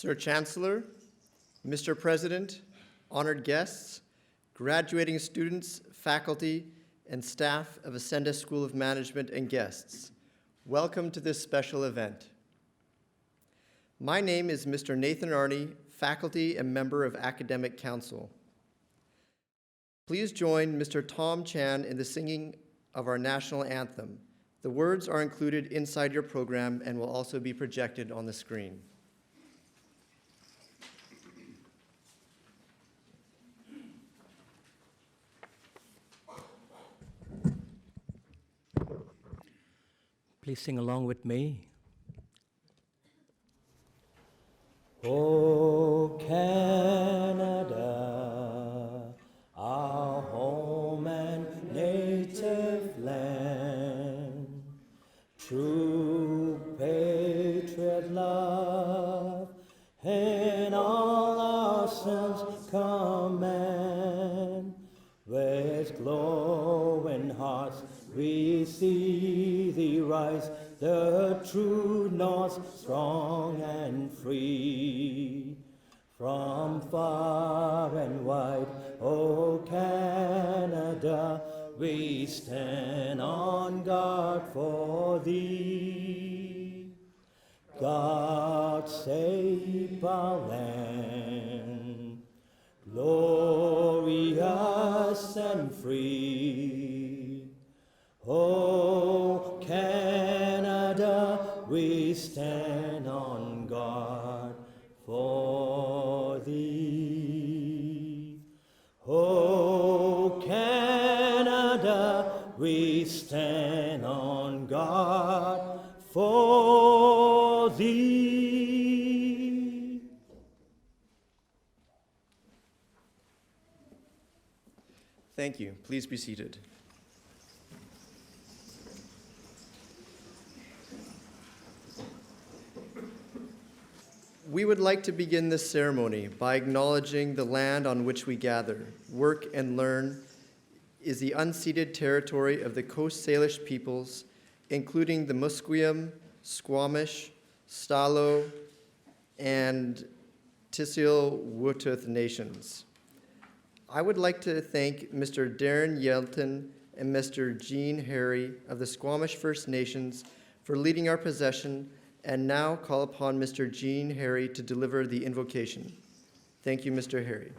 Sir Chancellor, Mr. President, honored guests, graduating students, faculty, and staff of Acsenda School of Management and guests, welcome to this special event. My name is Mr. Nathan Arney, faculty and member of Academic Council. Please join Mr. Tom Chan in the singing of our national anthem. The words are included inside your program and will also be projected on the screen. Please sing along with me. Oh, Canada, our home and native land, true patriot love in all our sons command, with glowing hearts we see thee rise, the true north, strong and free. From far and wide, O Canada, we stand on guard for thee. God save our land, glorious and free. O Canada, we stand on guard for thee. O Canada, we stand on guard for thee. Thank you. Please be seated. We would like to begin this ceremony by acknowledging the land on which we gather, work, and learn is the unceded territory of the Coast Salish peoples, including the Musqueam, Squamish, Stalo, and Tsleil-Waututh nations. I would like to thank Mr. Darren Yelton and Mr. Gene Harry of the Squamish First Nations for leading our procession, and now call upon Mr. Gene Harry to deliver the invocation. Thank you, Mr. Harry.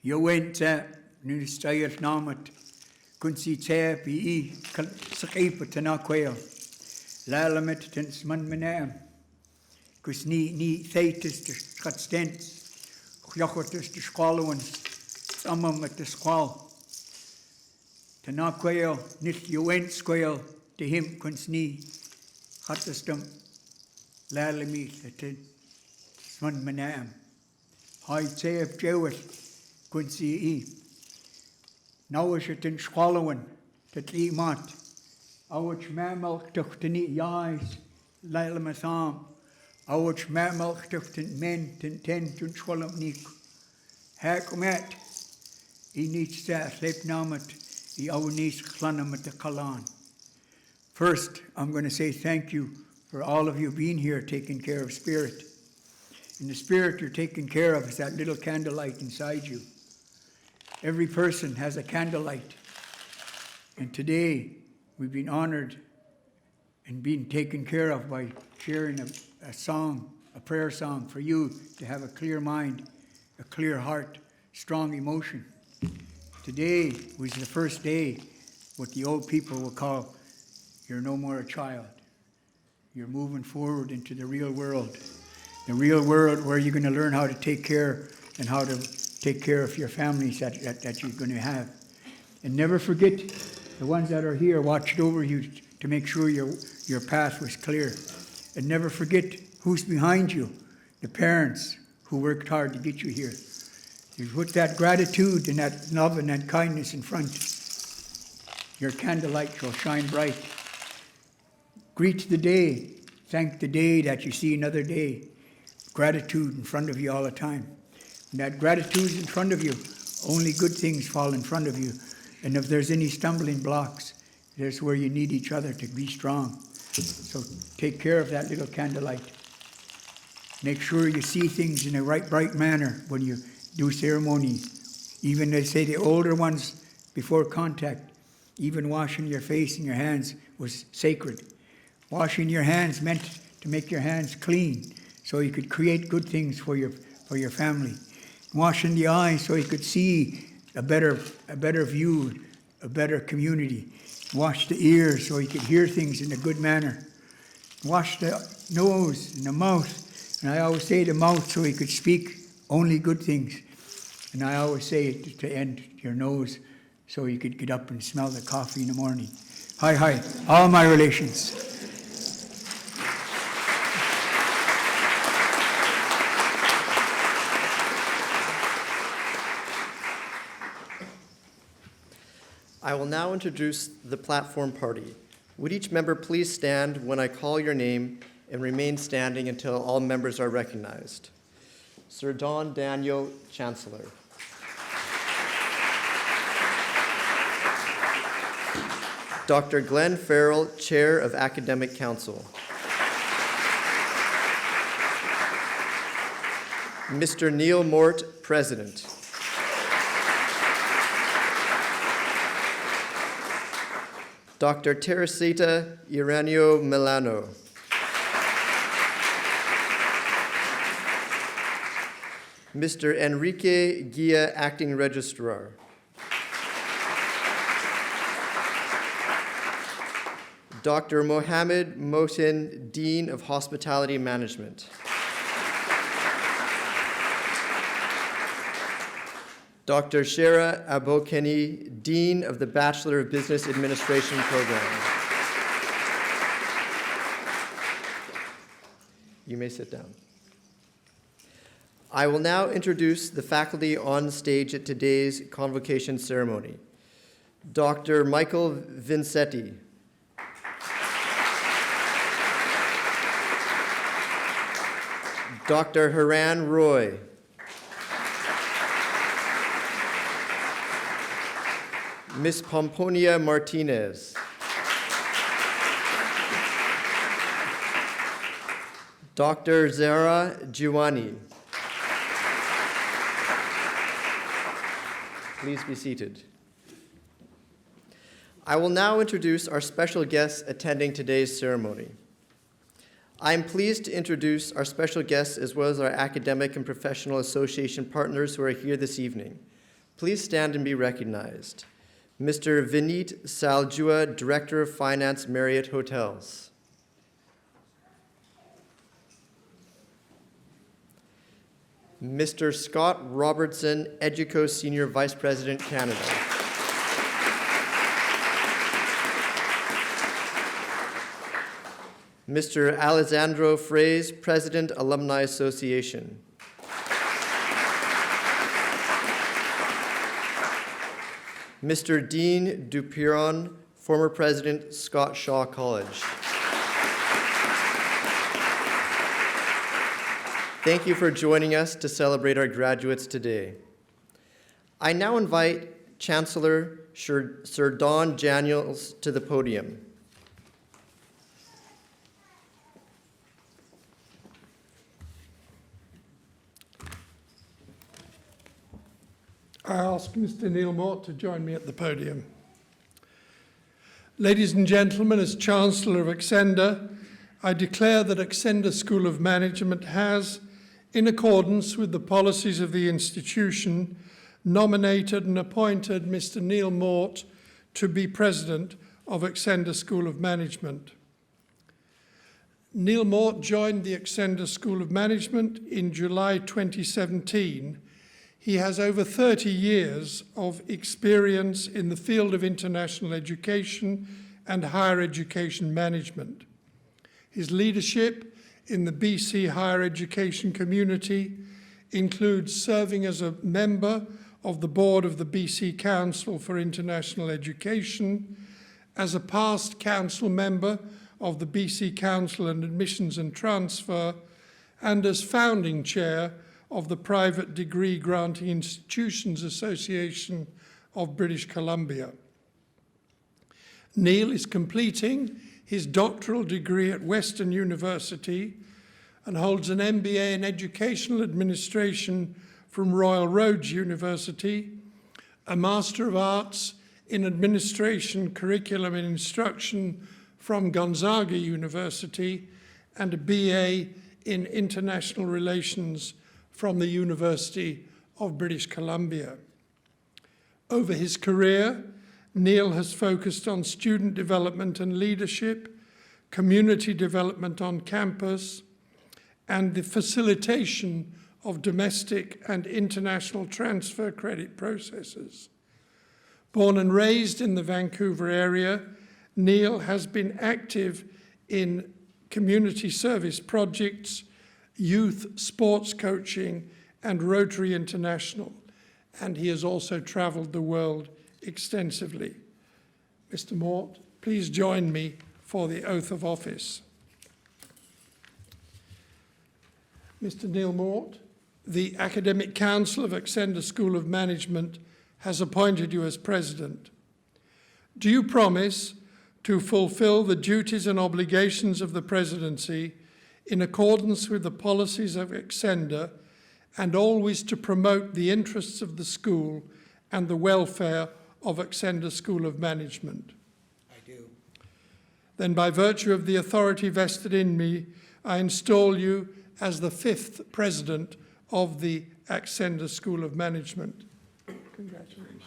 You went nu stayr namet kunsi te bi saqip tanaquel lalamet tens man manam kus ni theitis de skatstens khjochtes de squalwen samam met de squal tanaquel nit you went squel to him kuns ni khatstem lalami ten man manam hai te of jewel kunsi now is it in squalwen that e mat ouch mamel tuchteni yais lailamasam ouch mamel tuchten men ten ten tun squalam nik hakumet needs to sleep namat, needs klanamat the kalan. First, I'm going to say thank you for all of you being here taking care of spirit. And the spirit you're taking care of is that little candlelight inside you. Every person has a candlelight. And today, we've been honored and being taken care of by sharing a song, a prayer song for you to have a clear mind, a clear heart, strong emotion. Today was the first day, what the old people will call, you're no more a child. You're moving forward into the real world. The real world where you're going to learn how to take care and how to take care of your families that you're going to have. And never forget, the ones that are here watched over you to make sure your path was clear. And never forget who's behind you, the parents who worked hard to get you here. You put that gratitude and that love and that kindness in front. Your candlelight shall shine bright. Greet the day. Thank the day that you see another day. Gratitude in front of you all the time. And that gratitude is in front of you. Only good things fall in front of you. And if there's any stumbling blocks, there's where you need each other to be strong. So take care of that little candlelight. Make sure you see things in a right, bright manner when you do ceremony. Even they say the older ones, before contact, even washing your face and your hands was sacred. Washing your hands meant to make your hands clean so you could create good things for your family. Washing the eyes so you could see a better view, a better community. Wash the ears so you could hear things in a good manner. Wash the nose and the mouth. And I always say the mouth so you could speak only good things. And I always say to end your nose so you could get up and smell the coffee in the morning. Hi, all my relations. I will now introduce the platform party. Would each member please stand when I call your name and remain standing until all members are recognized. Sir Don Daniel, Chancellor. Dr. Glen Phero, Chair of Academic Council. Mr. Neil Mort, President. Dr. Teresita Iranio Milano. Mr. Enrique Guia, Acting Registrar. Dr. Mohammed Mohsin, Dean of Hospitality Management. Dr. Shera Abokeni, Dean of the Bachelor of Business Administration program. You may sit down. I will now introduce the faculty on stage at today's convocation ceremony. Dr. Michael Vincetti. Dr. Haran Roy. Ms. Pomponia Martinez. Dr. Zara Giovanni. Please be seated. I will now introduce our special guests attending today's ceremony. I am pleased to introduce our special guests as well as our academic and professional association partners who are here this evening. Please stand and be recognized. Mr. Vineet Saljua, Director of Finance, Marriott Hotels. Mr. Scott Robertson, Educo Senior Vice President, Canada. Mr. Alessandro Fraze, President, Alumni Association. Mr. Dean Dupiron, former President, Scott Shaw College. Thank you for joining us to celebrate our graduates today. I now invite Chancellor Sir Don Daniels to the podium. I ask Mr. Neil Mort to join me at the podium. Ladies and gentlemen, as Chancellor of Acsenda, I declare that Acsenda School of Management has, in accordance with the policies of the institution, nominated and appointed Mr. Neil Mort to be President of Acsenda School of Management. Neil Mort joined the Acsenda School of Management in July 2017. He has over 30 years of experience in the field of international education and higher education management. His leadership in the BC higher education community includes serving as a member of the board of the BC Council for International Education, as a past council member of the BC Council on Admissions and Transfer, and as founding chair of the Private Degree Granting Institutions Association of British Columbia. Neil is completing his doctoral degree at Western University and holds an MBA in Educational Administration from Royal Roads University, a Master of Arts in Administration, Curriculum and Instruction from Gonzaga University, and a BA in International Relations from the University of British Columbia. Over his career, Neil has focused on student development and leadership, community development on campus, and the facilitation of domestic and international transfer credit processes. Born and raised in the Vancouver area, Neil has been active in community service projects, youth sports coaching, and Rotary International, and he has also travelled the world extensively. Mr. Mort, please join me for the oath of office. Mr. Neil Mort, the Academic Council of Acsenda School of Management has appointed you as President. Do you promise to fulfil the duties and obligations of the Presidency in accordance with the policies of Acsenda, and always to promote the interests of the school and the welfare of Acsenda School of Management? I do. Then, by virtue of the authority vested in me, I install you as the 5th President of the Acsenda School of Management. Congratulations.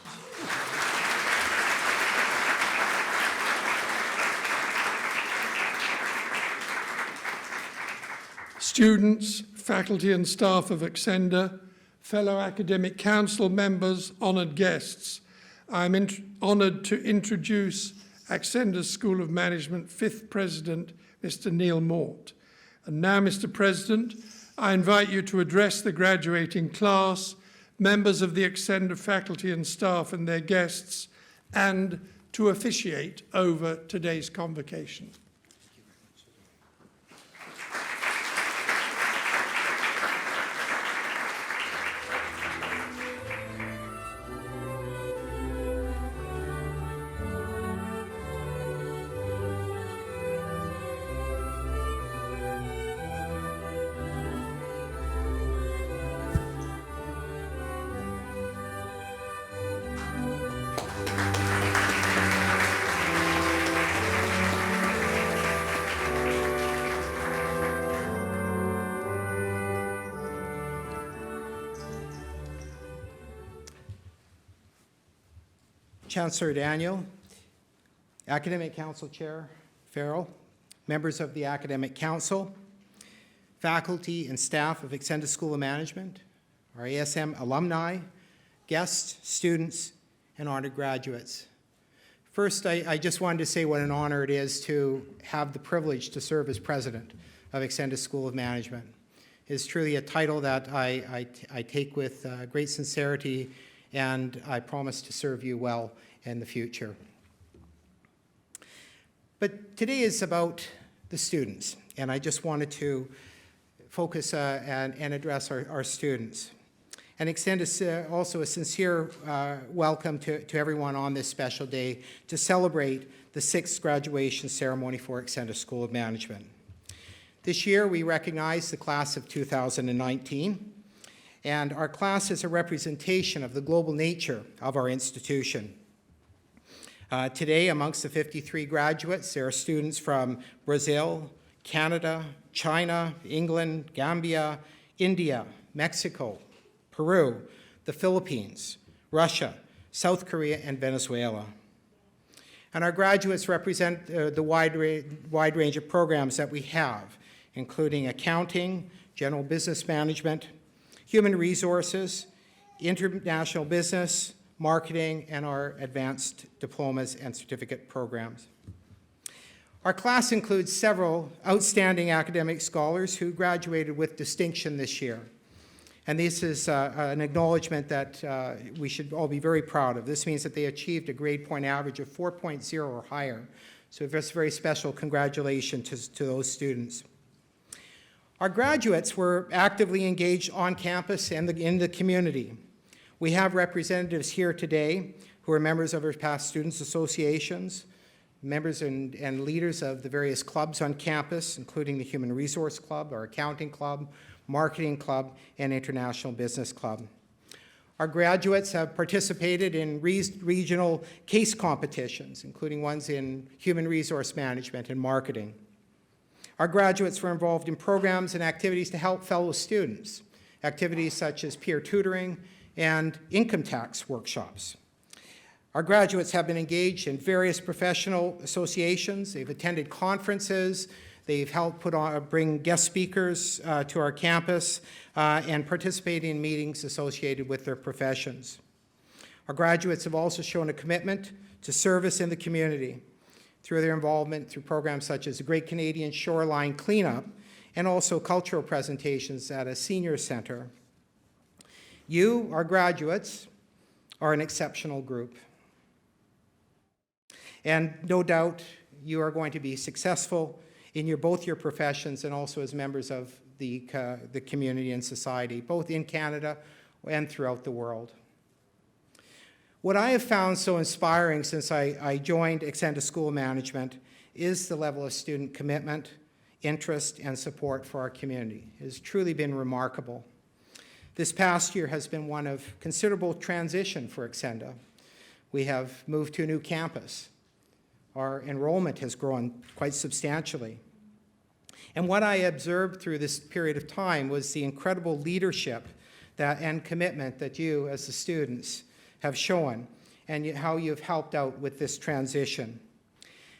Students, faculty and staff of Acsenda, fellow academic council members, honoured guests, I am honoured to introduce Acsenda School of Management 5th President, Mr. Neil Mort. And now, Mr. President, I invite you to address the graduating class, members of the Acsenda faculty and staff and their guests, and to officiate over today's convocation. Chancellor Daniel, Academic Council Chair Phero, members of the Academic Council, faculty and staff of Acsenda School of Management, our ASM alumni, guests, students, and honored graduates. First, I just wanted to say what an honor it is to have the privilege to serve as president of Acsenda School of Management. It is truly a title that I take with great sincerity, and I promise to serve you well in the future. But today is about the students, and I just wanted to focus and address our students. and extend also a sincere welcome to everyone on this special day to celebrate the 6th graduation ceremony for Acsenda School of Management. This year, we recognize the class of 2019, and our class is a representation of the global nature of our institution. Today, amongst the 53 graduates, there are students from Brazil, Canada, China, England, Gambia, India, Mexico, Peru, the Philippines, Russia, South Korea, and Venezuela. And our graduates represent the wide range of programs that we have, including accounting, general business management, human resources, international business, marketing, and our advanced diplomas and certificate programs. Our class includes several outstanding academic scholars who graduated with distinction this year. And this is an acknowledgement that we should all be very proud of. This means that they achieved a grade point average of 4.0 or higher. So it's a very special congratulations to those students. Our graduates were actively engaged on campus and in the community. We have representatives here today who are members of our past students' associations, members and leaders of the various clubs on campus, including the Human Resource Club, our Accounting Club, Marketing Club, and International Business Club. Our graduates have participated in regional case competitions, including ones in human resource management and marketing. Our graduates were involved in programs and activities to help fellow students, activities such as peer tutoring and income tax workshops. Our graduates have been engaged in various professional associations. They've attended conferences. They've helped bring guest speakers to our campus and participate in meetings associated with their professions. Our graduates have also shown a commitment to service in the community through their involvement through programs such as the Great Canadian Shoreline Cleanup and also cultural presentations at a senior center. You, our graduates, are an exceptional group. And no doubt you are going to be successful in both your professions and also as members of the community and society, both in Canada and throughout the world. What I have found so inspiring since I joined Acsenda School of Management is the level of student commitment, interest, and support for our community. It has truly been remarkable. This past year has been one of considerable transition for Acsenda. We have moved to a new campus. Our enrollment has grown quite substantially. And what I observed through this period of time was the incredible leadership and commitment that you, as the students, have shown, and how you've helped out with this transition.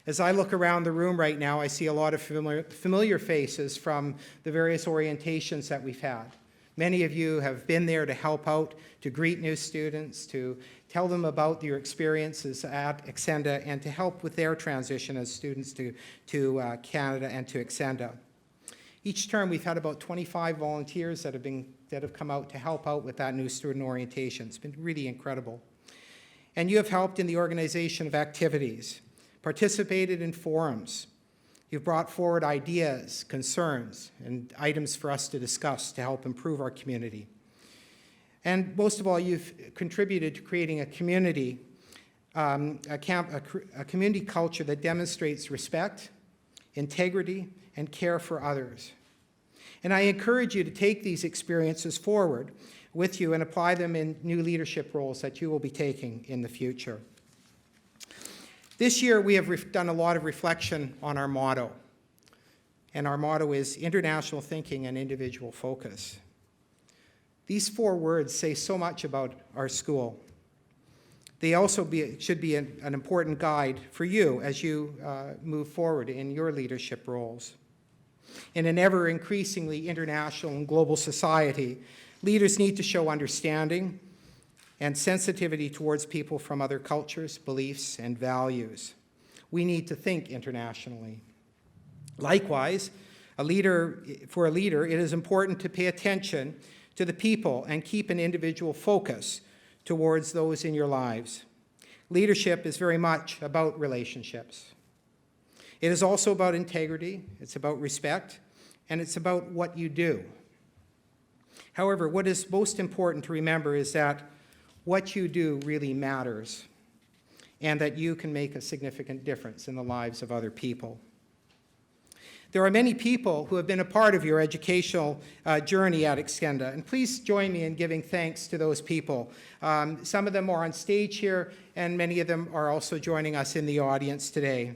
As I look around the room right now, I see a lot of familiar faces from the various orientations that we've had. Many of you have been there to help out, to greet new students, to tell them about your experiences at Acsenda, and to help with their transition as students to Canada and to Acsenda. Each term, we've had about 25 volunteers that have come out to help out with that new student orientation. It's been really incredible. And you have helped in the organization of activities, participated in forums. You've brought forward ideas, concerns, and items for us to discuss to help improve our community. And most of all, you've contributed to creating a community, a community culture that demonstrates respect, integrity, and care for others. And I encourage you to take these experiences forward with you and apply them in new leadership roles that you will be taking in the future. This year, we have done a lot of reflection on our motto. And our motto is international thinking and individual focus. These 4 words say so much about our school. They also should be an important guide for you as you move forward in your leadership roles. In an ever increasingly international and global society, leaders need to show understanding and sensitivity towards people from other cultures, beliefs, and values. We need to think internationally. Likewise, for a leader, it is important to pay attention to the people and keep an individual focus towards those in your lives. Leadership is very much about relationships. It is also about integrity, it's about respect, and it's about what you do. However, what is most important to remember is that what you do really matters, and that you can make a significant difference in the lives of other people. There are many people who have been a part of your educational journey at Acsenda, and please join me in giving thanks to those people. Some of them are on stage here, and many of them are also joining us in the audience today.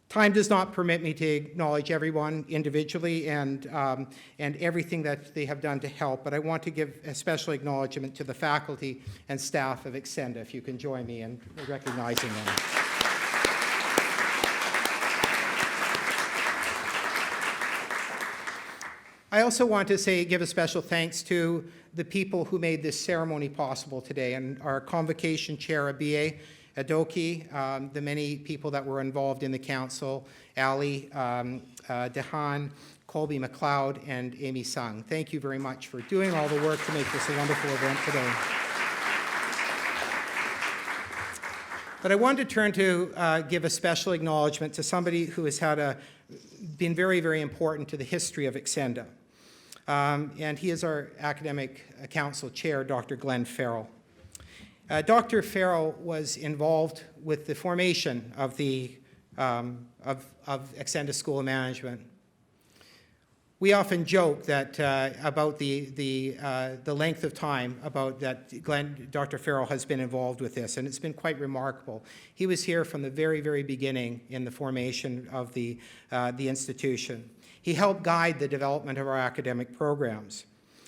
Time does not permit me to acknowledge everyone individually and everything that they have done to help, but I want to give a special acknowledgement to the faculty and staff of Acsenda, if you can join me in recognizing them. I also want to give a special thanks to the people who made this ceremony possible today, and our Convocation Chair, Abie Adoki, the many people that were involved in the council, Ali Dehan, Colby McLeod, and Amy Sung. Thank you very much for doing all the work to make this a wonderful event today. But I wanted to turn to give a special acknowledgement to somebody who has been very, very important to the history of Acsenda. And he is our Academic Council Chair, Dr. Glen Phero. Dr. Phero was involved with the formation of Acsenda School of Management. We often joke that about the length of time that Dr. Phero has been involved with this, and it's been quite remarkable. He was here from the very, very beginning in the formation of the institution. He helped guide the development of our academic programs.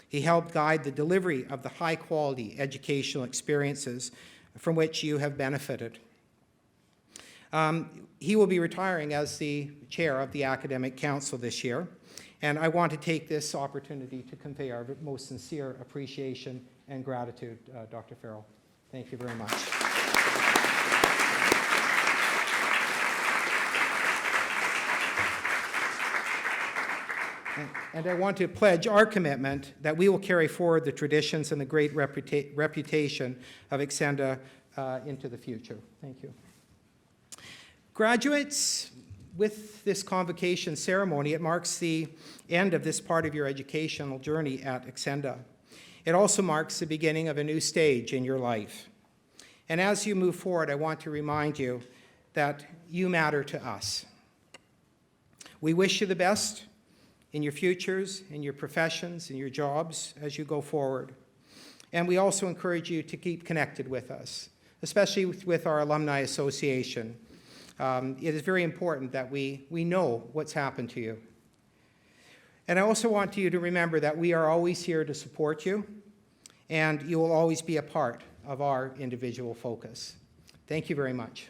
He helped guide the delivery of the high-quality educational experiences from which you have benefited. He will be retiring as the chair of the Academic Council this year, and I want to take this opportunity to convey our most sincere appreciation and gratitude, Dr. Phero. Thank you very much. And I want to pledge our commitment that we will carry forward the traditions and the great reputation of Acsenda into the future. Thank you. Graduates, with this convocation ceremony, it marks the end of this part of your educational journey at Acsenda. It also marks the beginning of a new stage in your life. And as you move forward, I want to remind you that you matter to us. We wish you the best in your futures, in your professions, in your jobs as you go forward. And we also encourage you to keep connected with us, especially with our Alumni Association. It is very important that we know what's happened to you. And I also want you to remember that we are always here to support you, and you will always be a part of our individual focus. Thank you very much.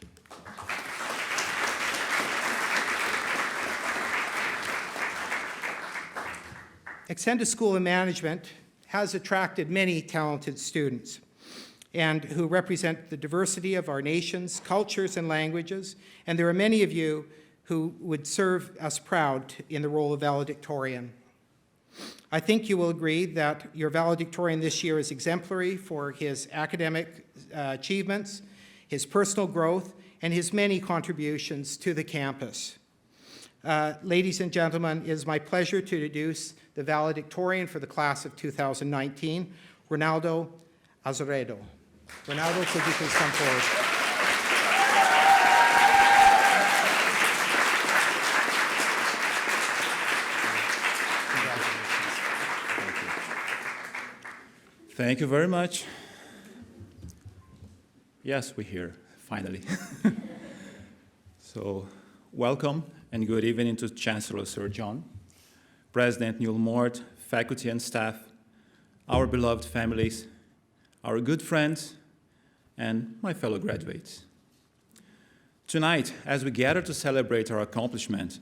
Acsenda School of Management has attracted many talented students and who represent the diversity of our nations, cultures, and languages. And there are many of you who would serve us proud in the role of valedictorian. I think you will agree that your valedictorian this year is exemplary for his academic achievements, his personal growth, and his many contributions to the campus. Ladies and gentlemen, it is my pleasure to introduce the valedictorian for the class of 2019, Ronaldo Azeredo. Ronaldo, could you please come forward? Thank you very much. Yes, we're here, finally. So, welcome and good evening to Chancellor Sir John, President Neil Mort, faculty and staff, our beloved families, our good friends, and my fellow graduates. Tonight, as we gather to celebrate our accomplishment,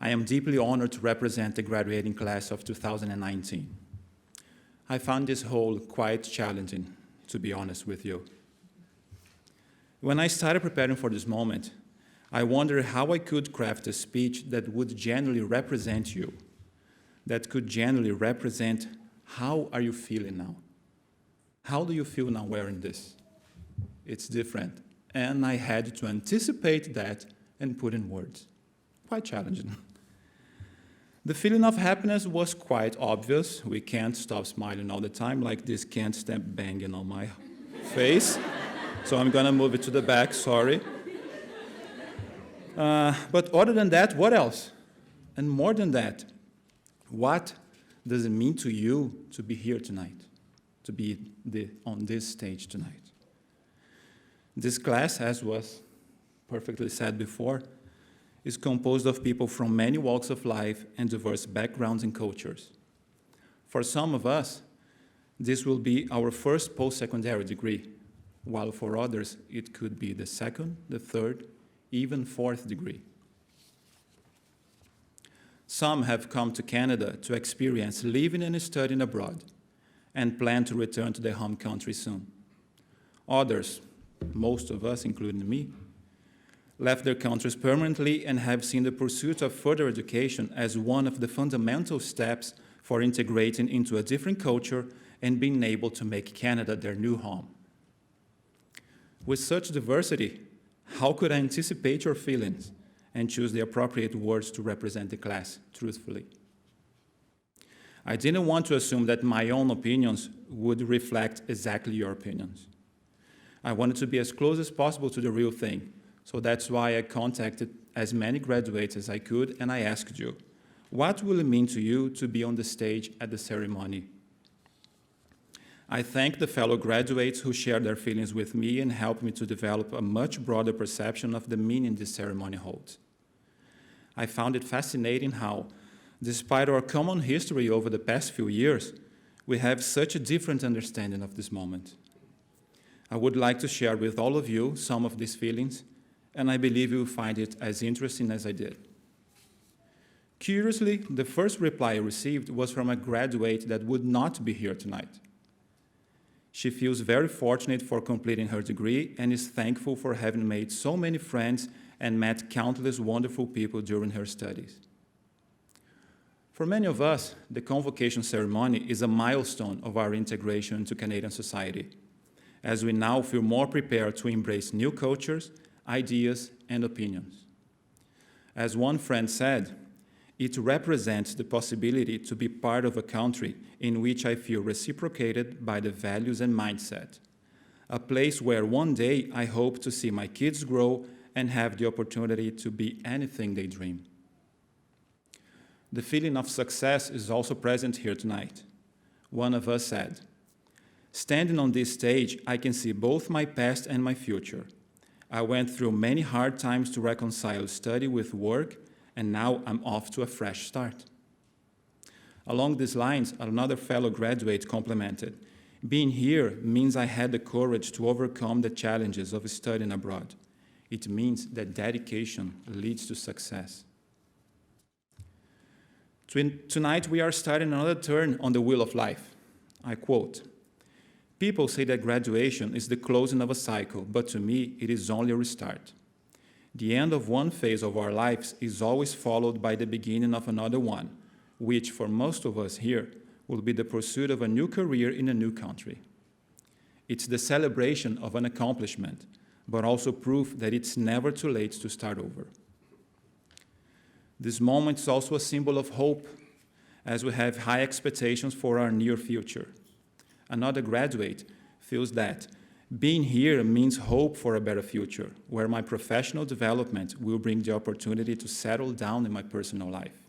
I am deeply honored to represent the graduating class of 2019. I found this whole quite challenging, to be honest with you. When I started preparing for this moment, I wondered how I could craft a speech that would genuinely represent you, that could genuinely represent how are you feeling now? How do you feel now wearing this? It's different. And I had to anticipate that and put in words. Quite challenging. The feeling of happiness was quite obvious. We can't stop smiling all the time, like this can't stop banging on my face. So I'm gonna move it to the back, sorry. But other than that, what else? And more than that, what does it mean to you to be here tonight, to be on this stage tonight? This class, as was perfectly said before, is composed of people from many walks of life and diverse backgrounds and cultures. For some of us, this will be our first post-secondary degree, while for others, it could be the second, the third, even fourth degree. Some have come to Canada to experience living and studying abroad and plan to return to their home country soon. Others, most of us, including me, left their countries permanently and have seen the pursuit of further education as one of the fundamental steps for integrating into a different culture and being able to make Canada their new home. With such diversity, how could I anticipate your feelings and choose the appropriate words to represent the class truthfully? I didn't want to assume that my own opinions would reflect exactly your opinions. I wanted to be as close as possible to the real thing, so that's why I contacted as many graduates as I could, and I asked you, what will it mean to you to be on the stage at the ceremony? I thank the fellow graduates who shared their feelings with me and helped me to develop a much broader perception of the meaning this ceremony holds. I found it fascinating how, despite our common history over the past few years, we have such a different understanding of this moment. I would like to share with all of you some of these feelings, and I believe you will find it as interesting as I did. Curiously, the first reply I received was from a graduate that would not be here tonight. She feels very fortunate for completing her degree and is thankful for having made so many friends and met countless wonderful people during her studies. For many of us, the convocation ceremony is a milestone of our integration into Canadian society, as we now feel more prepared to embrace new cultures, ideas, and opinions. As one friend said, it represents the possibility to be part of a country in which I feel reciprocated by the values and mindset, a place where one day I hope to see my kids grow and have the opportunity to be anything they dream. The feeling of success is also present here tonight. One of us said, "Standing on this stage, I can see both my past and my future. I went through many hard times to reconcile study with work, and now I'm off to a fresh start." Along these lines, another fellow graduate complimented, "Being here means I had the courage to overcome the challenges of studying abroad. It means that dedication leads to success." Tonight, we are starting another turn on the wheel of life. I quote, "People say that graduation is the closing of a cycle, but to me, it is only a restart. The end of one phase of our lives is always followed by the beginning of another one, which for most of us here will be the pursuit of a new career in a new country. It's the celebration of an accomplishment, but also proof that it's never too late to start over. This moment is also a symbol of hope, as we have high expectations for our near future. Another graduate feels that being here means hope for a better future, where my professional development will bring the opportunity to settle down in my personal life.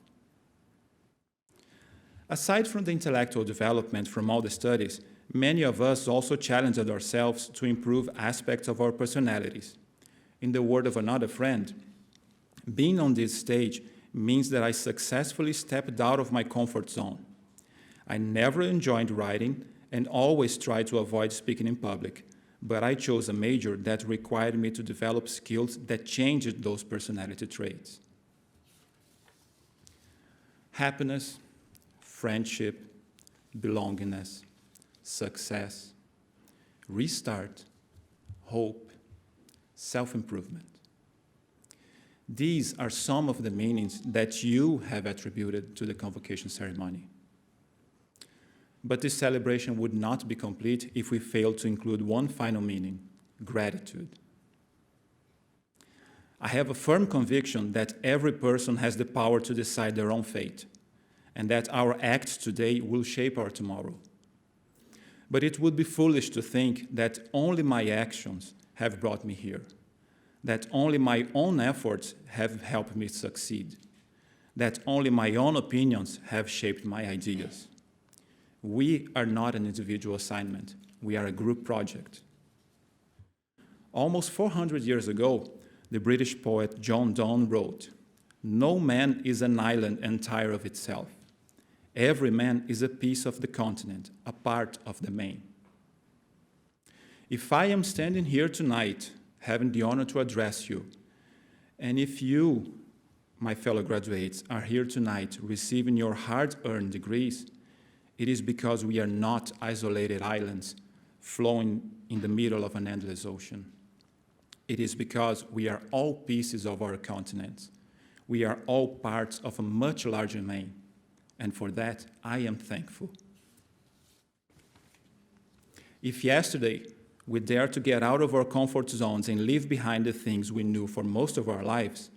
Aside from the intellectual development from all the studies, many of us also challenged ourselves to improve aspects of our personalities. In the word of another friend, being on this stage means that I successfully stepped out of my comfort zone. I never enjoyed writing and always tried to avoid speaking in public, but I chose a major that required me to develop skills that changed those personality traits. Happiness, friendship, belongingness, success, restart, hope, self-improvement. These are some of the meanings that you have attributed to the convocation ceremony. But this celebration would not be complete if we failed to include one final meaning: gratitude. I have a firm conviction that every person has the power to decide their own fate, and that our acts today will shape our tomorrow. But it would be foolish to think that only my actions have brought me here, that only my own efforts have helped me succeed, that only my own opinions have shaped my ideas. We are not an individual assignment. We are a group project. Almost 400 years ago, the British poet John Donne wrote, "No man is an island entire of itself. Every man is a piece of the continent, a part of the main." If I am standing here tonight, having the honor to address you, and if you, my fellow graduates, are here tonight receiving your hard-earned degrees, it is because we are not isolated islands flowing in the middle of an endless ocean. It is because we are all pieces of our continent. We are all parts of a much larger main, and for that, I am thankful. If yesterday we dared to get out of our comfort zones and leave behind the things we knew for most of our lives,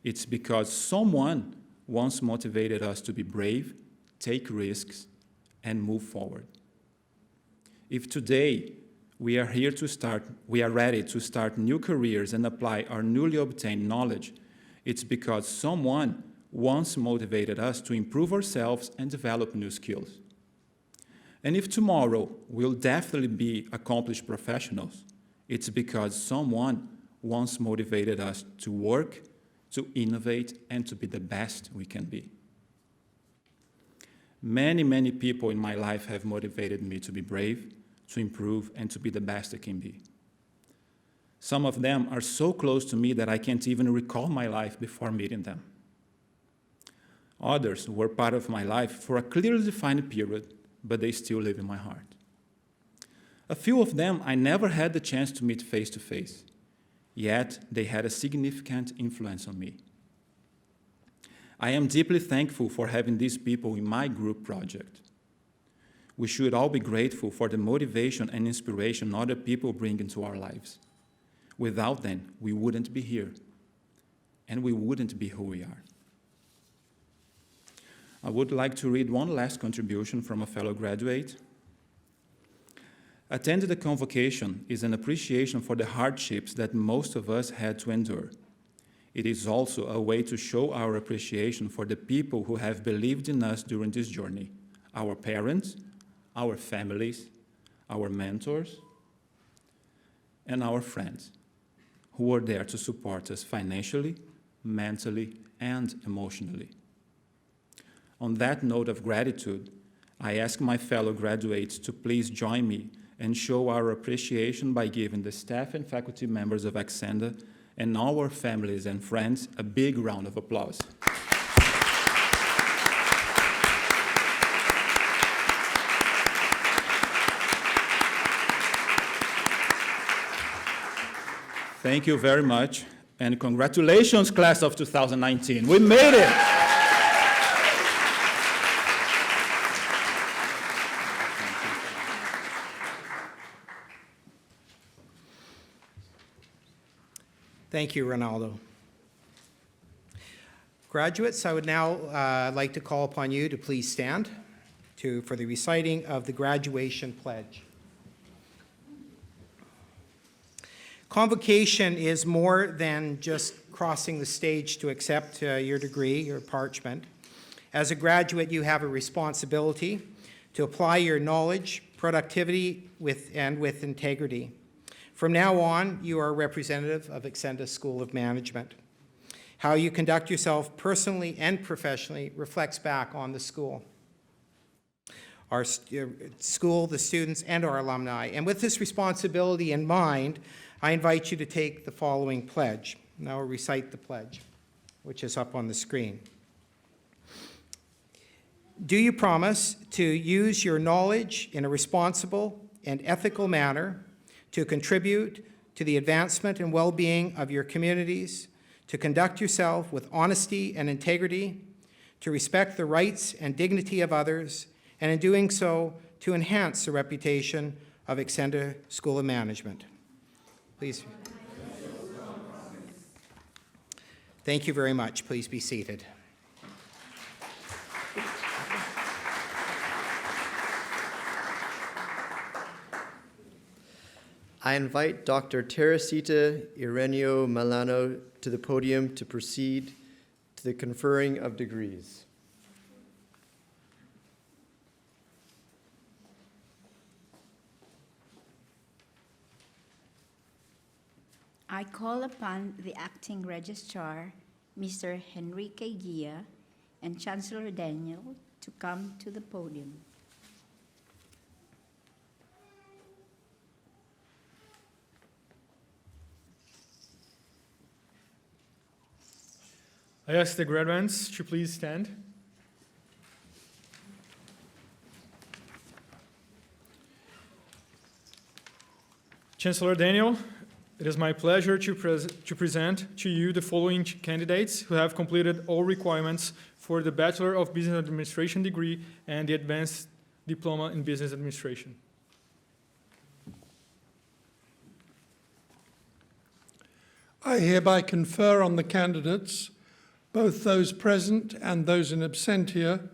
it's because someone once motivated us to be brave, take risks, and move forward. If today we are ready to start new careers and apply our newly obtained knowledge, it's because someone once motivated us to improve ourselves and develop new skills. And if tomorrow we'll definitely be accomplished professionals, it's because someone once motivated us to work, to innovate, and to be the best we can be. Many, many people in my life have motivated me to be brave, to improve, and to be the best I can be. Some of them are so close to me that I can't even recall my life before meeting them. Others were part of my life for a clearly defined period, but they still live in my heart. A few of them I never had the chance to meet face to face, yet they had a significant influence on me. I am deeply thankful for having these people in my group project. We should all be grateful for the motivation and inspiration other people bring into our lives. Without them, we wouldn't be here, and we wouldn't be who we are. I would like to read one last contribution from a fellow graduate. Attending the convocation is an appreciation for the hardships that most of us had to endure. It is also a way to show our appreciation for the people who have believed in us during this journey, our parents, our families, our mentors, and our friends, who were there to support us financially, mentally, and emotionally. On that note of gratitude, I ask my fellow graduates to please join me and show our appreciation by giving the staff and faculty members of Acsenda and our families and friends a big round of applause. Thank you very much, and congratulations, class of 2019. We made it! Thank you, Ronaldo. Graduates, I would now like to call upon you to please stand for the reciting of the graduation pledge. Convocation is more than just crossing the stage to accept your degree, your parchment. As a graduate, you have a responsibility to apply your knowledge, productivity, with integrity. From now on, you are a representative of Acsenda School of Management. How you conduct yourself personally and professionally reflects back on the school. Our school, the students, and our alumni. And with this responsibility in mind, I invite you to take the following pledge. Now I'll recite the pledge, which is up on the screen. Do you promise to use your knowledge in a responsible and ethical manner to contribute to the advancement and well-being of your communities, to conduct yourself with honesty and integrity, to respect the rights and dignity of others, and in doing so, to enhance the reputation of Acsenda School of Management? Please. Thank you very much. Please be seated. I invite Dr. Teresita Ireneo Milano to the podium to proceed to the conferring of degrees. I call upon the acting registrar, Mr. Henrique Guia, and Chancellor Daniel to come to the podium. I ask the graduates to please stand. Chancellor Daniel, it is my pleasure to present to you the following candidates who have completed all requirements for the Bachelor of Business Administration degree and the Advanced Diploma in Business Administration. I hereby confer on the candidates, both those present and those in absentia,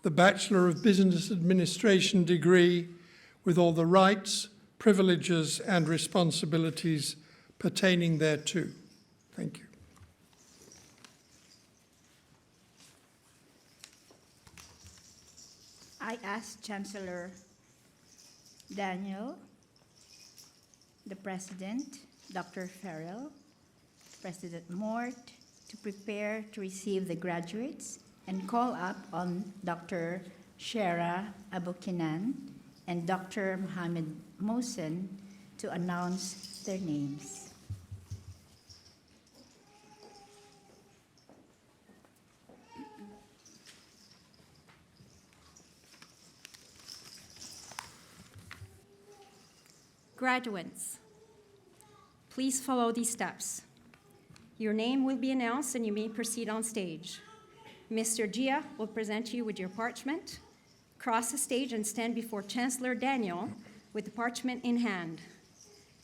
the Bachelor of Business Administration degree with all the rights, privileges and responsibilities pertaining thereto. Thank you. I ask Chancellor Daniel, the President, Dr. Farrell, President Mort, to prepare to receive the graduates and call up on Dr. Shera Abukinan and Dr. Mohammed Mohsen to announce their names. Graduates, please follow these steps. Your name will be announced and you may proceed on stage. Mr. Gia will present you with your parchment. Cross the stage and stand before Chancellor Daniel with the parchment in hand.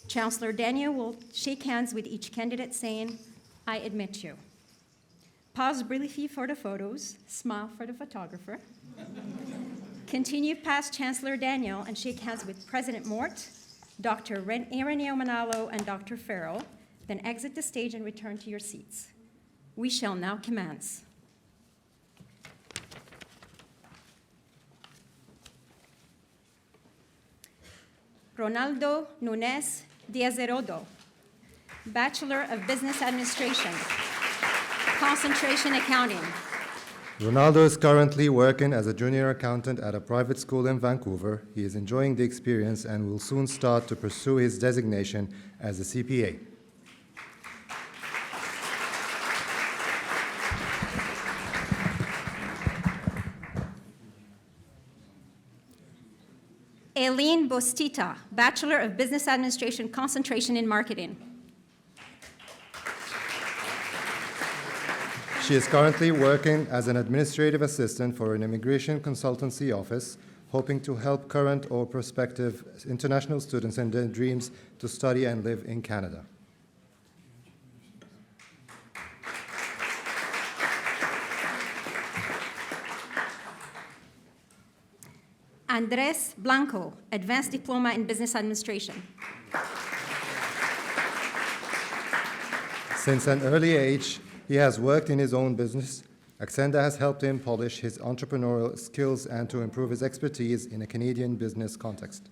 Chancellor Daniel will shake hands with each candidate saying, "I admit you." Pause briefly for the photos, smile for the photographer. Continue past Chancellor Daniel and shake hands with President Mort, Dr. Ireneo Manalo, and Dr. Phero, then exit the stage and return to your seats. We shall now commence. Ronaldo Nunes Diazerodo, Bachelor of Business Administration, Concentration Accounting. Ronaldo is currently working as a junior accountant at a private school in Vancouver. He is enjoying the experience and will soon start to pursue his designation as a CPA. Aileen Bostita, Bachelor of Business Administration, Concentration in Marketing. She is currently working as an administrative assistant for an immigration consultancy office, hoping to help current or prospective international students in their dreams to study and live in Canada. Andres Blanco, Advanced Diploma in Business Administration. Since an early age, he has worked in his own business. Acsenda has helped him polish his entrepreneurial skills and to improve his expertise in a Canadian business context.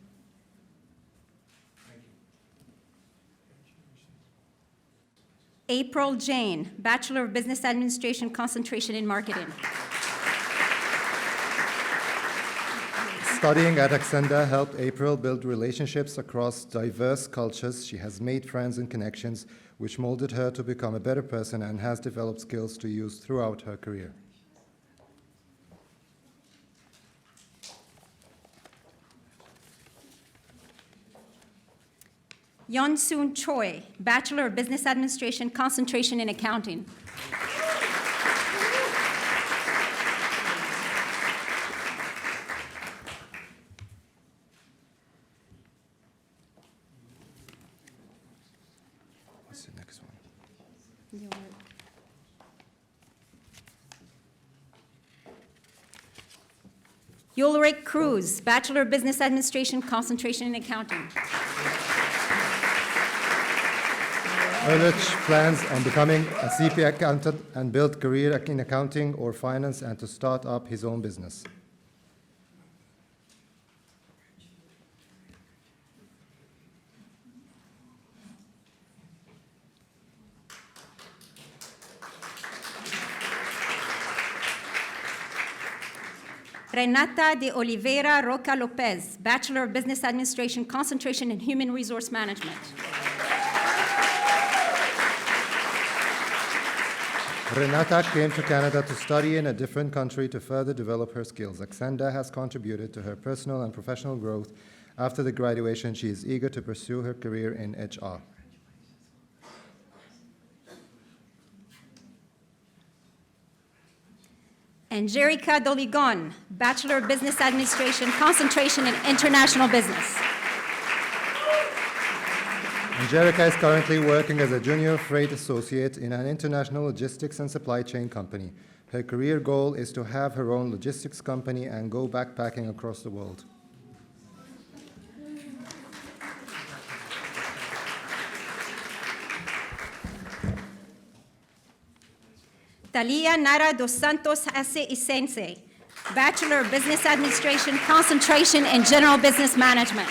April Jane, Bachelor of Business Administration, Concentration in Marketing. Studying at Acsenda helped April build relationships across diverse cultures. She has made friends and connections, which molded her to become a better person and has developed skills to use throughout her career. Yeonsoon Choi, Bachelor of Business Administration, Concentration in Accounting. What's the next one? Ulrich Cruz, Bachelor of Business Administration, Concentration in Accounting. Ehrlich plans on becoming a CPA accountant and build career in accounting or finance and to start up his own business. Renata de Oliveira Roca Lopez, Bachelor of Business Administration, concentration in Human Resource Management. Renata came to Canada to study in a different country to further develop her skills. Acsenda has contributed to her personal and professional growth. After the graduation, she is eager to pursue her career in HR. Angelica Doligon, Bachelor of Business Administration, concentration in International Business. Angelica is currently working as a junior freight associate in an international logistics and supply chain company. Her career goal is to have her own logistics company and go backpacking across the world. Talia Nara dos Santos Ase Isense, Bachelor of Business Administration, concentration in General Business Management.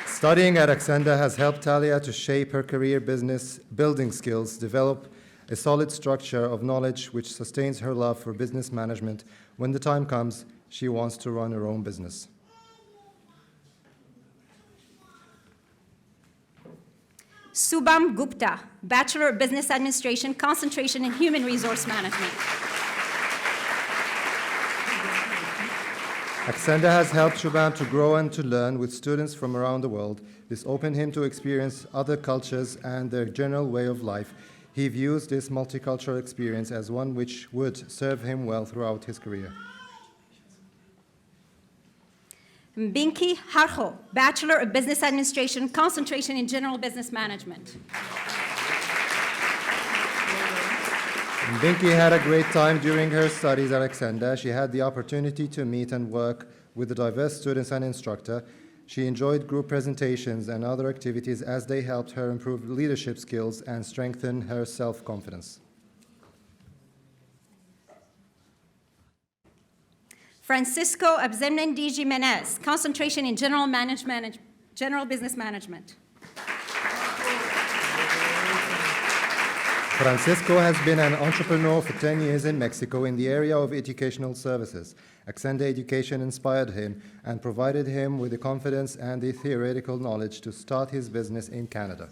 Studying at Acsenda has helped Talia to shape her career business building skills, develop a solid structure of knowledge which sustains her love for business management. When the time comes, she wants to run her own business. Subham Gupta, Bachelor of Business Administration, concentration in Human Resource Management. Acsenda has helped Shubham to grow and to learn with students from around the world. This opened him to experience other cultures and their general way of life. He views this multicultural experience as one which would serve him well throughout his career. Mbinki Harjo, Bachelor of Business Administration, concentration in General Business Management. Binky had a great time during her studies at Acsenda. She had the opportunity to meet and work with the diverse students and instructor. She enjoyed group presentations and other activities as they helped her improve leadership skills and strengthen her self-confidence. Francisco Abzemendi Jimenez, concentration in General Business Management. Francisco has been an entrepreneur for 10 years in Mexico in the area of educational services. Acsenda Education inspired him and provided him with the confidence and the theoretical knowledge to start his business in Canada.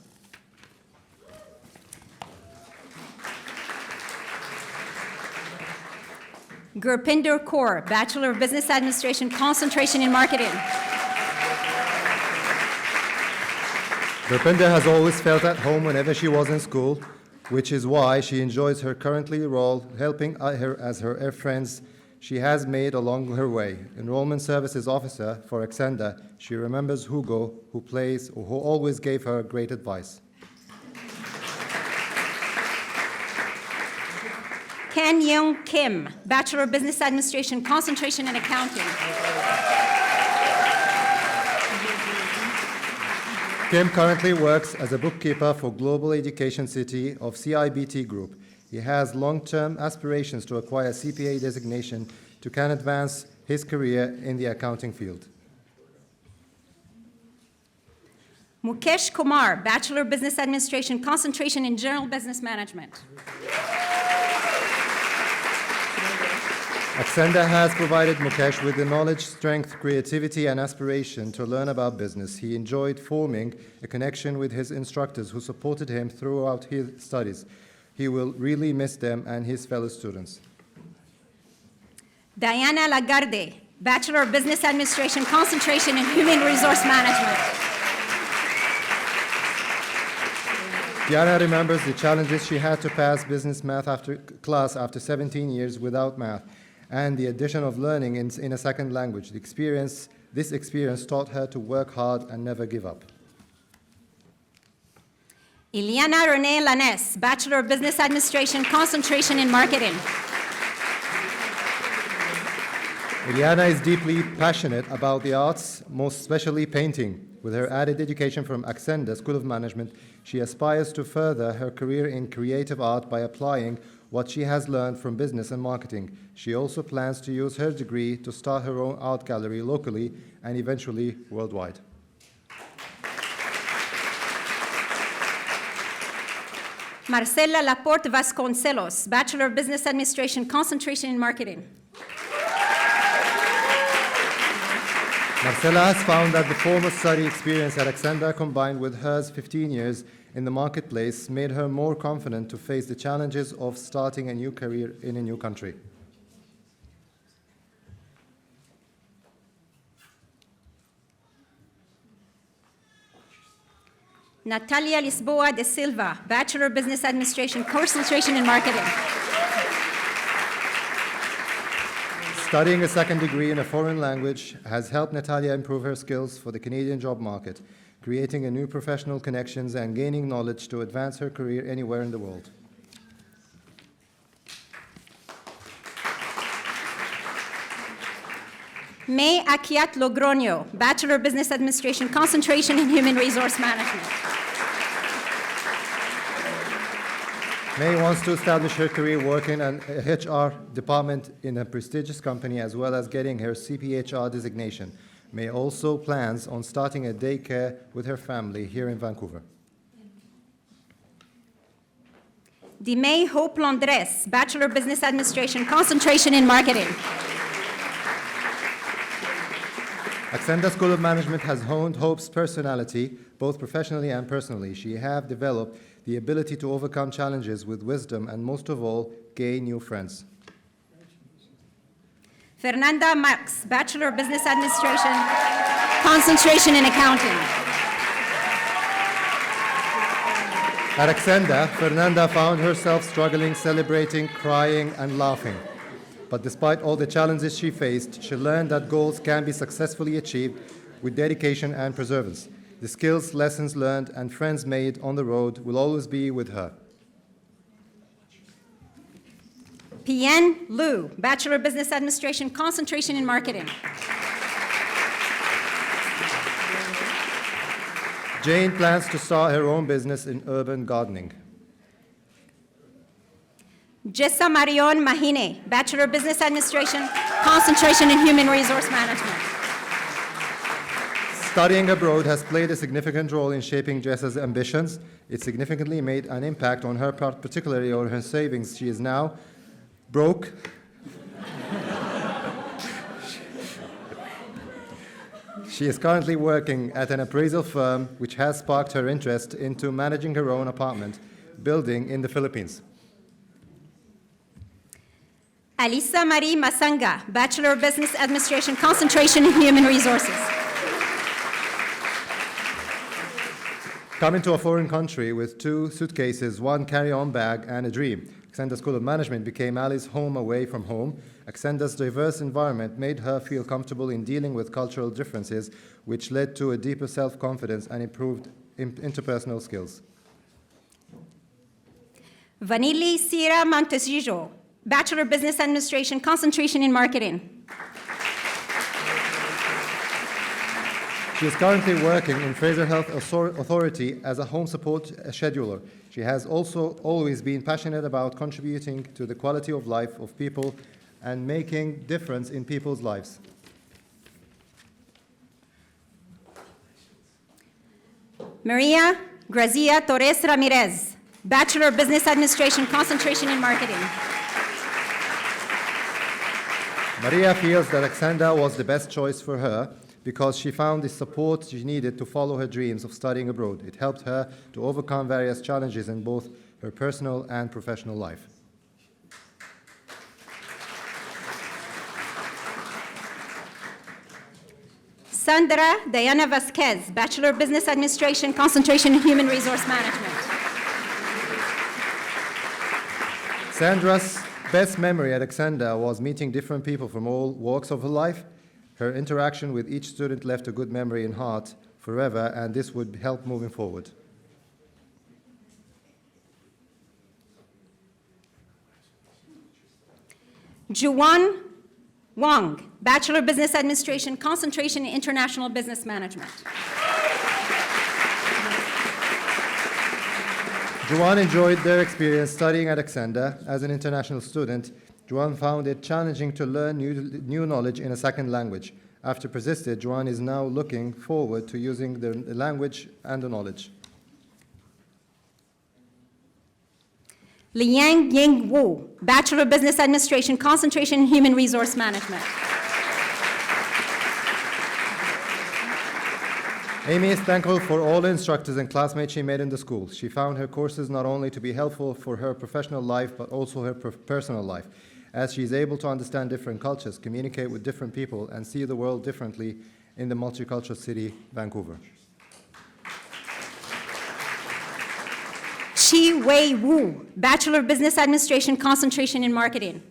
Gurpinder Kaur, Bachelor of Business Administration, concentration in Marketing. Gurpinder has always felt at home whenever she was in school, which is why she enjoys her currently role helping her friends she has made along her way. Enrollment Services Officer for Acsenda, she remembers Hugo, who always gave her great advice. Ken Yeung Kim, Bachelor of Business Administration, concentration in Accounting. Kim currently works as a bookkeeper for Global Education City of CIBT Group. He has long-term aspirations to acquire CPA designation to can advance his career in the accounting field. Mukesh Kumar, Bachelor of Business Administration, concentration in General Business Management. Acsenda has provided Mukesh with the knowledge, strength, creativity, and aspiration to learn about business. He enjoyed forming a connection with his instructors who supported him throughout his studies. He will really miss them and his fellow students. Diana Lagarde, Bachelor of Business Administration, concentration in Human Resource Management. Diana remembers the challenges she had to pass business math class after 17 years without math, and the addition of learning in a second language. This experience taught her to work hard and never give up. Iliana Renee Lanes, Bachelor of Business Administration, concentration in Marketing. Iliana is deeply passionate about the arts, most especially painting. With her added education from Acsenda School of Management, she aspires to further her career in creative art by applying what she has learned from business and marketing. She also plans to use her degree to start her own art gallery locally and eventually worldwide. Marcela Laporte Vasconcelos, Bachelor of Business Administration, concentration in marketing. Marcela has found that the former study experience at Acsenda combined with hers 15 years in the marketplace made her more confident to face the challenges of starting a new career in a new country. Natalia Lisboa de Silva, Bachelor of Business Administration, concentration in marketing. Studying a second degree in a foreign language has helped Natalia improve her skills for the Canadian job market, creating a new professional connections and gaining knowledge to advance her career anywhere in the world. May Akiat Logroño, Bachelor of Business Administration, concentration in human resource management. May wants to establish her career working in an HR department in a prestigious company as well as getting her CPHR designation. May also plans on starting a daycare with her family here in Vancouver. Dimay Hope Londres, Bachelor of Business Administration, concentration in marketing. Acsenda School of Management has honed Hope's personality, both professionally and personally. She has developed the ability to overcome challenges with wisdom and, most of all, gain new friends. Fernanda Marx, Bachelor of Business Administration, concentration in accounting. At Acsenda, Fernanda found herself struggling, celebrating, crying, and laughing. But despite all the challenges she faced, she learned that goals can be successfully achieved with dedication and perseverance. The skills, lessons learned, and friends made on the road will always be with her. Pien Liu, Bachelor of Business Administration, concentration in marketing. Jane plans to start her own business in urban gardening. Jessa Marion Mahine, Bachelor of Business Administration, concentration in human resource management. Studying abroad has played a significant role in shaping Jessa's ambitions. It significantly made an impact on her part, particularly on her savings. She is now broke. She is currently working at an appraisal firm which has sparked her interest into managing her own apartment building in the Philippines. Alisa Marie Masanga, Bachelor of Business Administration, concentration in human resources. Coming to a foreign country with 2 suitcases, 1 carry-on bag, and a dream, Acsenda School of Management became Ali's home away from home. Accenda's diverse environment made her feel comfortable in dealing with cultural differences, which led to a deeper self-confidence and improved interpersonal skills. Vanili Sira Montesijo, Bachelor of Business Administration, concentration in marketing. She is currently working in Fraser Health Authority as a home support scheduler. She has also always been passionate about contributing to the quality of life of people and making difference in people's lives. Maria Grazia Torres Ramirez, Bachelor of Business Administration, concentration in marketing. Maria feels that Acsenda was the best choice for her because she found the support she needed to follow her dreams of studying abroad. It helped her to overcome various challenges in both her personal and professional life. Sandra Diana Vasquez, Bachelor of Business Administration, concentration in human resource management. Sandra's best memory at Acsenda was meeting different people from all walks of her life. Her interaction with each student left a good memory in heart forever, and this would help moving forward. Juwan Wang, Bachelor of Business Administration, concentration in international business management. Joanne enjoyed their experience studying at Acsenda. As an international student, Joanne found it challenging to learn new knowledge in a second language. After persisted, Joanne is now looking forward to using the language and the knowledge. Liang Ying Wu, Bachelor of Business Administration, concentration in Human Resource Management. Amy is thankful for all the instructors and classmates she made in the school. She found her courses not only to be helpful for her professional life, but also her personal life, as she is able to understand different cultures, communicate with different people, and see the world differently in the multicultural city, Vancouver. Chi Wei Wu, Bachelor of Business Administration, concentration in marketing.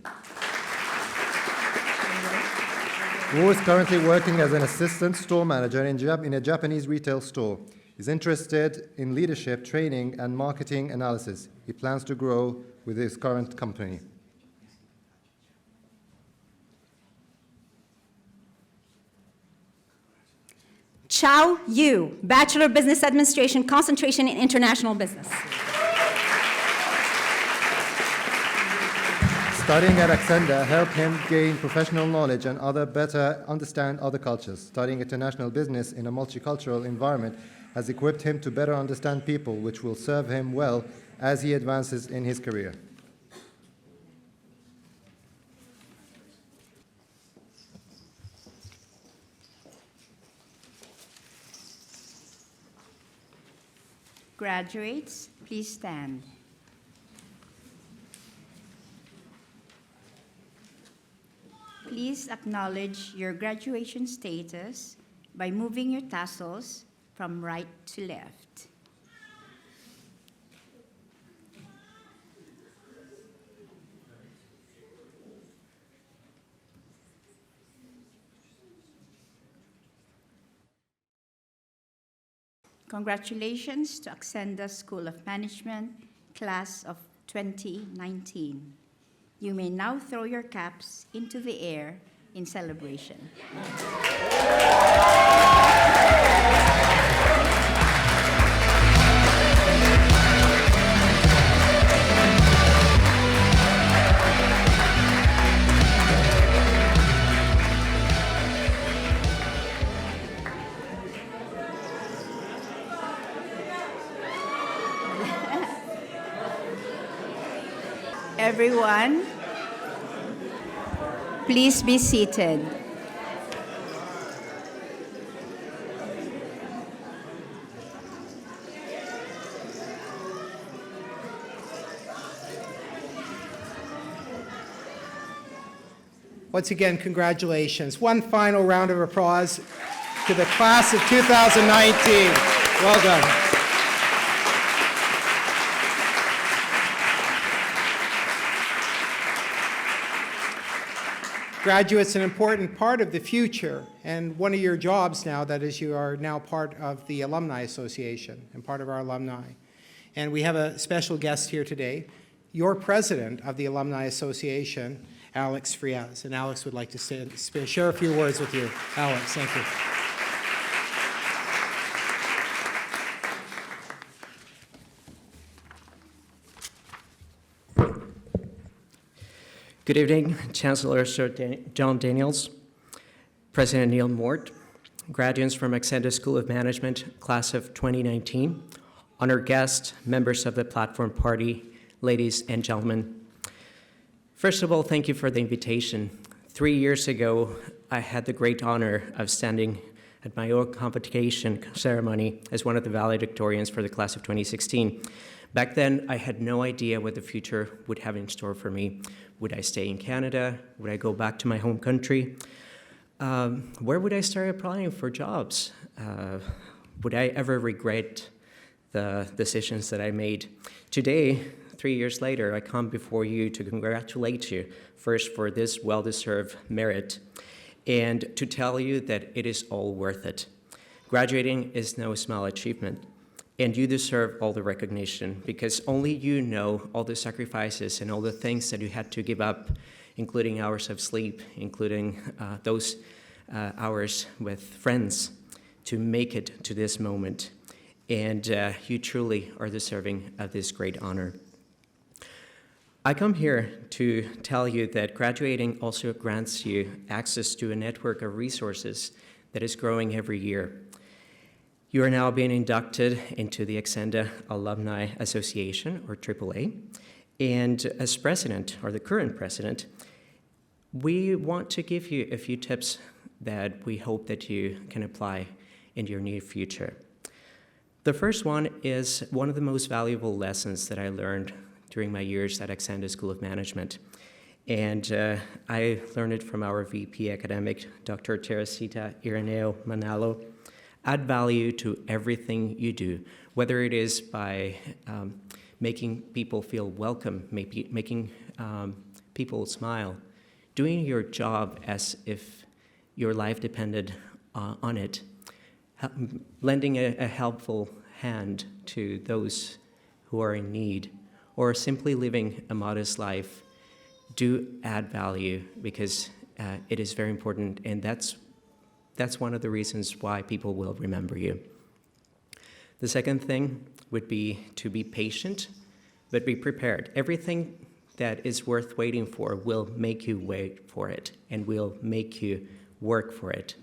Wu is currently working as an assistant store manager in a Japanese retail store. He's interested in leadership, training, and marketing analysis. He plans to grow with his current company. Chao Yu, Bachelor of Business Administration, concentration in international business. Studying at Acsenda helped him gain professional knowledge and better understand other cultures. Studying international business in a multicultural environment has equipped him to better understand people, which will serve him well as he advances in his career. Graduates, please stand. Please acknowledge your graduation status by moving your tassels from right to left. Congratulations to Acsenda School of Management, class of 2019. You may now throw your caps into the air in celebration. Everyone, please be seated. Once again, congratulations. One final round of applause to the class of 2019. Well done. Graduates, an important part of the future, and one of your jobs now, that is, you are now part of the Alumni Association and part of our alumni. And we have a special guest here today, your president of the Alumni Association, Alex Rios. And Alex would like to share a few words with you. Alex, thank you. Good evening, Chancellor Sir John Daniels, President Neil Mort, graduates from Acsenda School of Management, class of 2019, honored guests, members of the Platform Party, ladies and gentlemen. First of all, thank you for the invitation. 3 years ago, I had the great honor of standing at my own convocation ceremony as one of the valedictorians for the class of 2016. Back then, I had no idea what the future would have in store for me. Would I stay in Canada? Would I go back to my home country? Where would I start applying for jobs? Would I ever regret the decisions that I made? Today, 3 years later, I come before you to congratulate you, first for this well-deserved merit, and to tell you that it is all worth it. Graduating is no small achievement. And you deserve all the recognition because only you know all the sacrifices and all the things that you had to give up, including hours of sleep, including those hours with friends to make it to this moment. and you truly are deserving of this great honor. I come here to tell you that graduating also grants you access to a network of resources that is growing every year. You are now being inducted into the Acsenda Alumni Association, or AAA, and as president, or the current president, we want to give you a few tips that we hope that you can apply in your near future. The first one is one of the most valuable lessons that I learned during my years at Acsenda School of Management. And I learned it from our VP academic, Dr. Teresita Ireneo Manalo. Add value to everything you do, whether it is by making people feel welcome, maybe making people smile, doing your job as if your life depended on it, lending a helpful hand to those who are in need, or simply living a modest life. Do add value, because it is very important, and that's one of the reasons why people will remember you. The second thing would be to be patient, but be prepared. Everything that is worth waiting for will make you wait for it, and will make you work for it.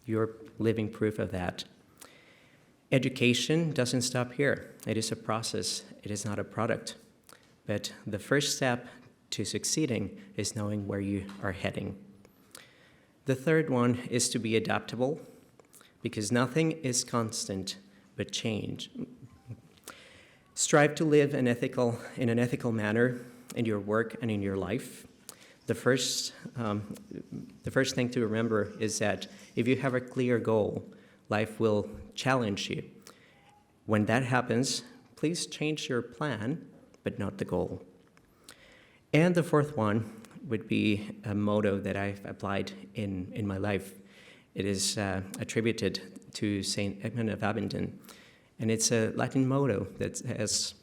You're living proof of that. Education doesn't stop here. It is a process. It is not a product. But the first step to succeeding is knowing where you are heading. The third one is to be adaptable, because nothing is constant but change. Strive to live in an ethical manner in your work and in your life. The first thing to remember is that if you have a clear goal, life will challenge you. When that happens, please change your plan, but not the goal. And the fourth one would be a motto that I've applied in my life. It is attributed to Saint Edmund of Abingdon, and it's a Latin motto that says,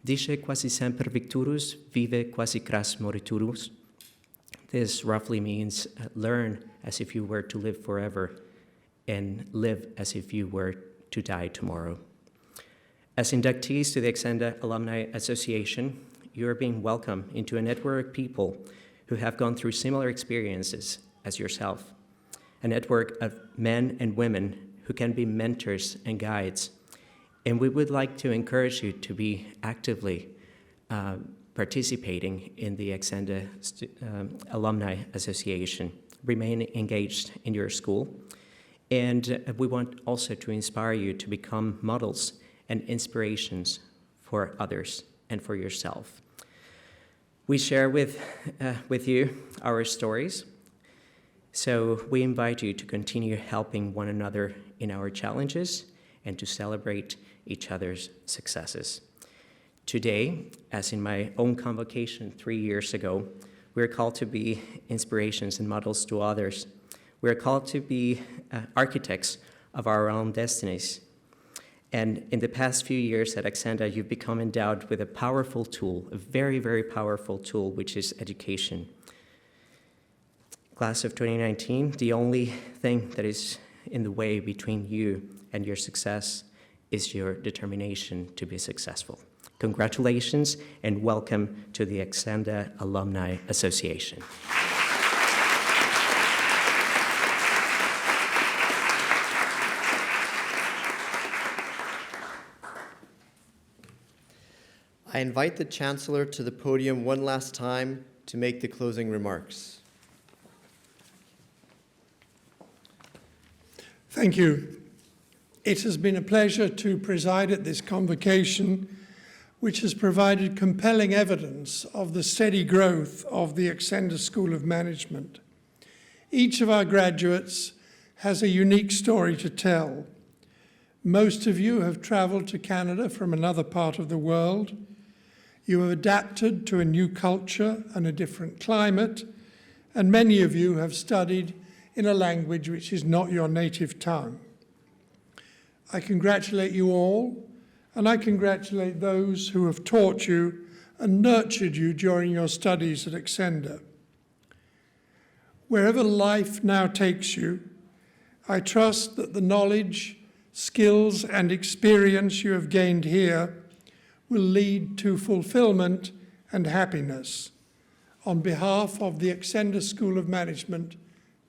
"Dice quasi semper victurus, vive quasi cras moriturus." This roughly means learn as if you were to live forever, and live as if you were to die tomorrow. As inductees to the Acsenda Alumni Association, you are being welcomed into a network of people who have gone through similar experiences as yourself, a network of men and women who can be mentors and guides. And we would like to encourage you to be actively participating in the Acsenda Alumni Association. Remain engaged in your school. And we want also to inspire you to become models and inspirations for others and for yourself. We share with you our stories, so we invite you to continue helping one another in our challenges and to celebrate each other's successes. Today, as in my own convocation 3 years ago, we're called to be inspirations and models to others. We're called to be architects of our own destinies. And in the past few years at Acsenda, you've become endowed with a powerful tool, a very, very powerful tool, which is education. Class of 2019, the only thing that is in the way between you and your success is your determination to be successful. Congratulations and welcome to the Acsenda Alumni Association. I invite the Chancellor to the podium one last time to make the closing remarks. Thank you. It has been a pleasure to preside at this convocation, which has provided compelling evidence of the steady growth of the Acsenda School of Management. Each of our graduates has a unique story to tell. Most of you have traveled to Canada from another part of the world. You have adapted to a new culture and a different climate, and many of you have studied in a language which is not your native tongue. I congratulate you all, and I congratulate those who have taught you and nurtured you during your studies at Acsenda. Wherever life now takes you, I trust that the knowledge skills, and experience you have gained here will lead to fulfillment and happiness. On behalf of the Acsenda School of Management,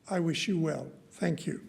I wish you well. Thank you.